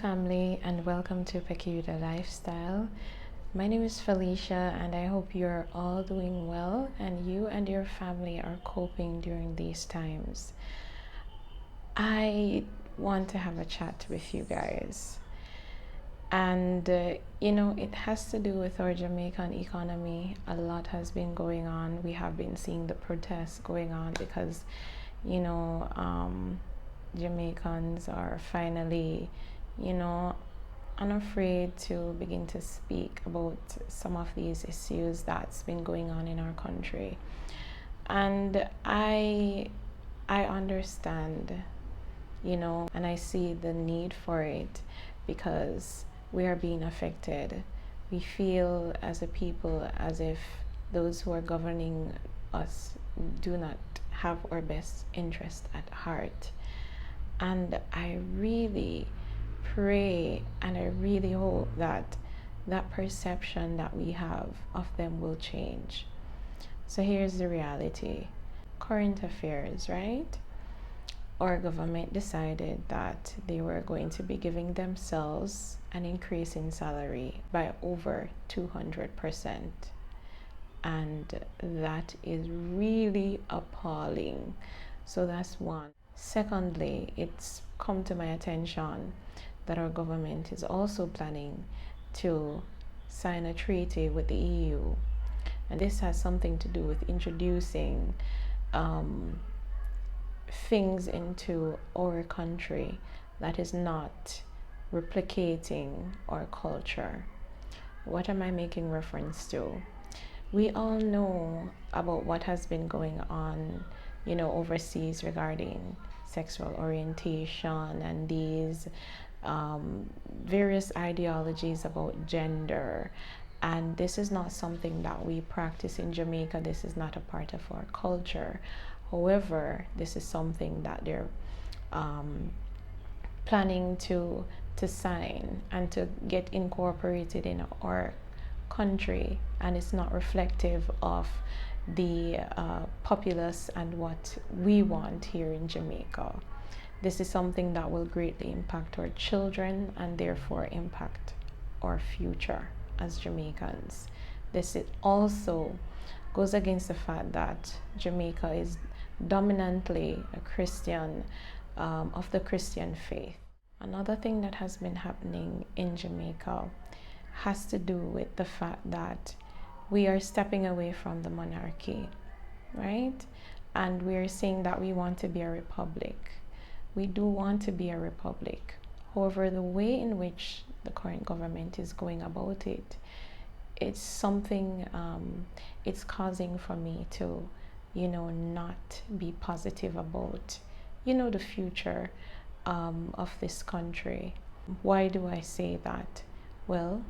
family, and welcome to Peculia Lifestyle. My name is Felicia, and I hope you're all doing well and you and your family are coping during these times. I want to have a chat with you guys, and it has to do with our Jamaican economy. A lot has been going on. We have been seeing the protests going on because, you know, Jamaicans are finally, unafraid to begin to speak about some of these issues that's been going on in our country. And I understand, and I see the need for it because we are being affected. We feel as a people as if those who are governing us do not have our best interest at heart. And I really pray and I really hope that that perception that we have of them will change. So here's the reality. Current affairs, right? Our government decided that they were going to be giving themselves an increase in salary by over 200%. And that is really appalling. So that's one. Secondly, it's come to my attention that our government is also planning to sign a treaty with the EU. And this has something to do with introducing things into our country that is not replicating our culture. What am I making reference to? We all know about what has been going on, overseas regarding sexual orientation and these various ideologies about gender. And this is not something that we practice in Jamaica. This is not a part of our culture. However, this is something that they're planning to sign and to get incorporated in our country, and it's not reflective of the populace and what we want here in Jamaica. This is something that will greatly impact our children and therefore impact our future as Jamaicans. This also goes against the fact that Jamaica is dominantly a Christian, of the Christian faith. Another thing that has been happening in Jamaica has to do with the fact that we are stepping away from the monarchy, right? And we are saying that we want to be a republic. We do want to be a republic. However, the way in which the current government is going about it, it's something, it's causing for me to, not be positive about, the future of this country. Why do I say that? Well,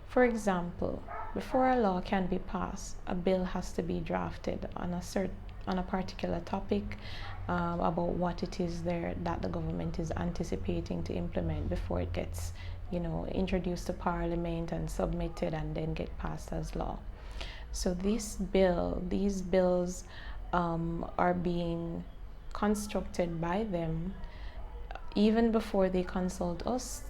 for example, before a law can be passed, a bill has to be drafted on a particular topic about what it is there that the government is anticipating to implement before it gets, introduced to Parliament and submitted and then get passed as law. So these bills are being constructed by them even before they consult us,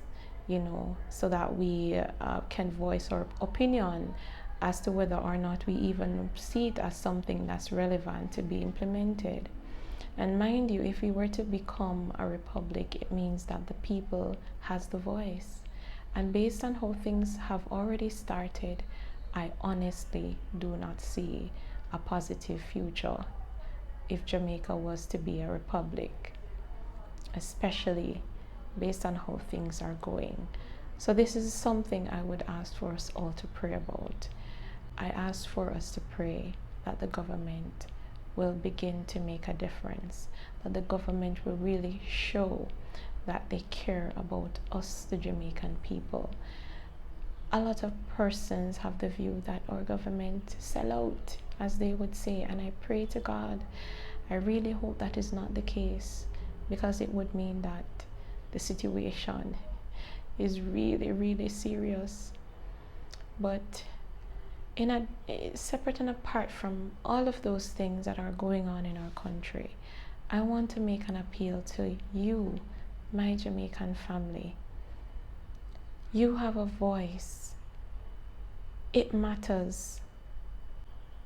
so that we can voice our opinion as to whether or not we even see it as something that's relevant to be implemented. And mind you, if we were to become a republic, it means that the people has the voice. And based on how things have already started, I honestly do not see a positive future if Jamaica was to be a republic, especially based on how things are going. So this is something I would ask for us all to pray about. I ask for us to pray that the government will begin to make a difference, that the government will really show that they care about us, the Jamaican people. A lot of persons have the view that our government sell out, as they would say, and I pray to God, I really hope that is not the case, because it would mean that the situation is really, really serious. But separate and apart from all of those things that are going on in our country, I want to make an appeal to you, my Jamaican family. You have a voice. It matters.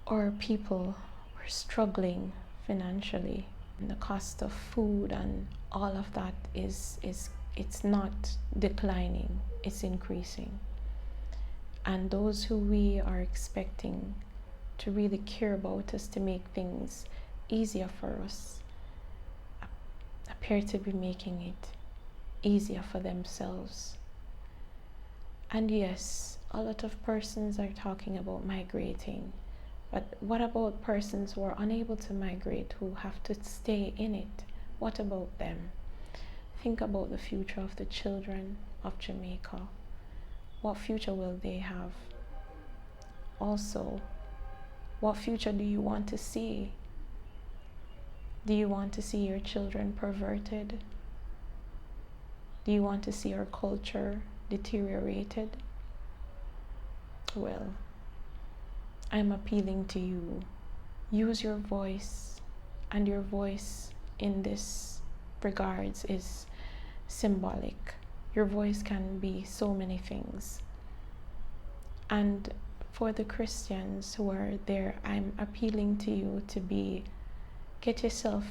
Our people were struggling financially. And the cost of food and all of that is it's not declining, it's increasing. And those who we are expecting to really care about us, to make things easier for us, appear to be making it easier for themselves. And yes, a lot of persons are talking about migrating, but what about persons who are unable to migrate, who have to stay in it? What about them? Think about the future of the children of Jamaica. What future will they have? Also, what future do you want to see? Do you want to see your children perverted? Do you want to see our culture deteriorated? Well, I'm appealing to you. Use your voice, and your voice in this regards is symbolic. Your voice can be so many things. And for the Christians who are there, I'm appealing to you to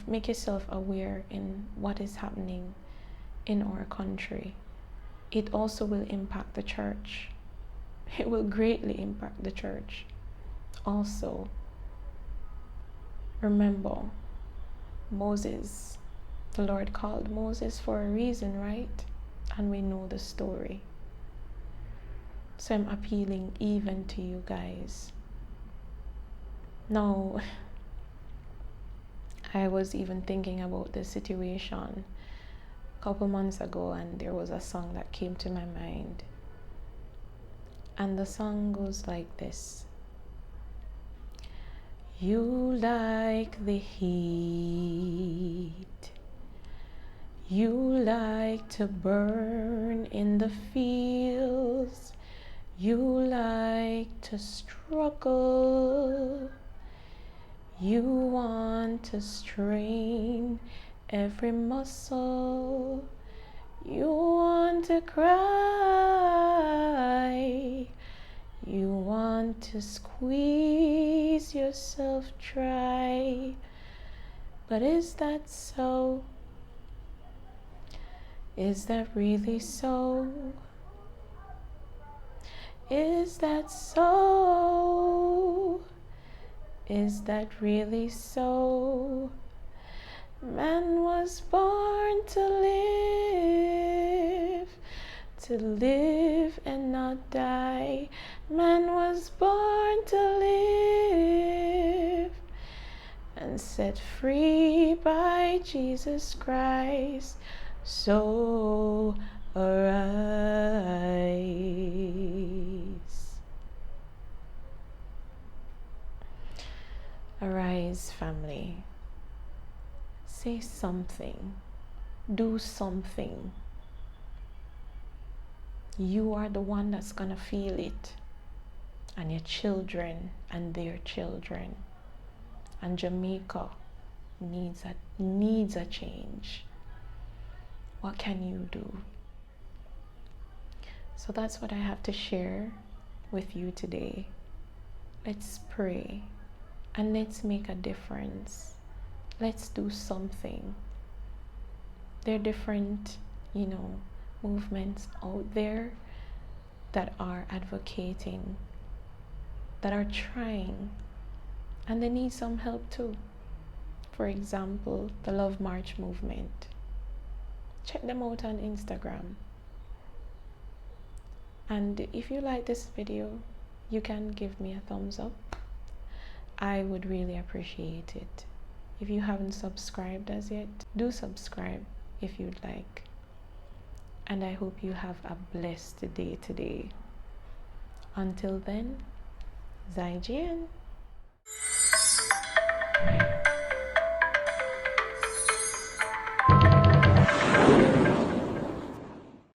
make yourself aware in what is happening in our country. It also will impact the church. It will greatly impact the church. Also, remember Moses. The Lord called Moses for a reason, right? And we know the story. So I'm appealing even to you guys. Now, I was even thinking about this situation a couple months ago, and there was a song that came to my mind. And the song goes like this. You like the heat. You like to burn in the fields. You like to struggle. You want to strain every muscle. You want to cry. You want to squeeze yourself dry. But is that so? Is that really so? Is that so? Is that really so? Man was born to live and not die. Man was born to live and set free by Jesus Christ. So arise. Arise, family. Say something. Do something. You are the one that's gonna feel it, and your children and their children. And Jamaica needs a change. What can you do? So that's what I have to share with you today. Let's pray and let's make a difference. Let's do something. There are different, movements out there that are advocating, that are trying, and they need some help too. For example, the Love March movement. Check them out on Instagram. And if you like this video, you can give me a thumbs up. I would really appreciate it. If you haven't subscribed as yet, do subscribe if you'd like. And I hope you have a blessed day today. Until then, Zai Jian.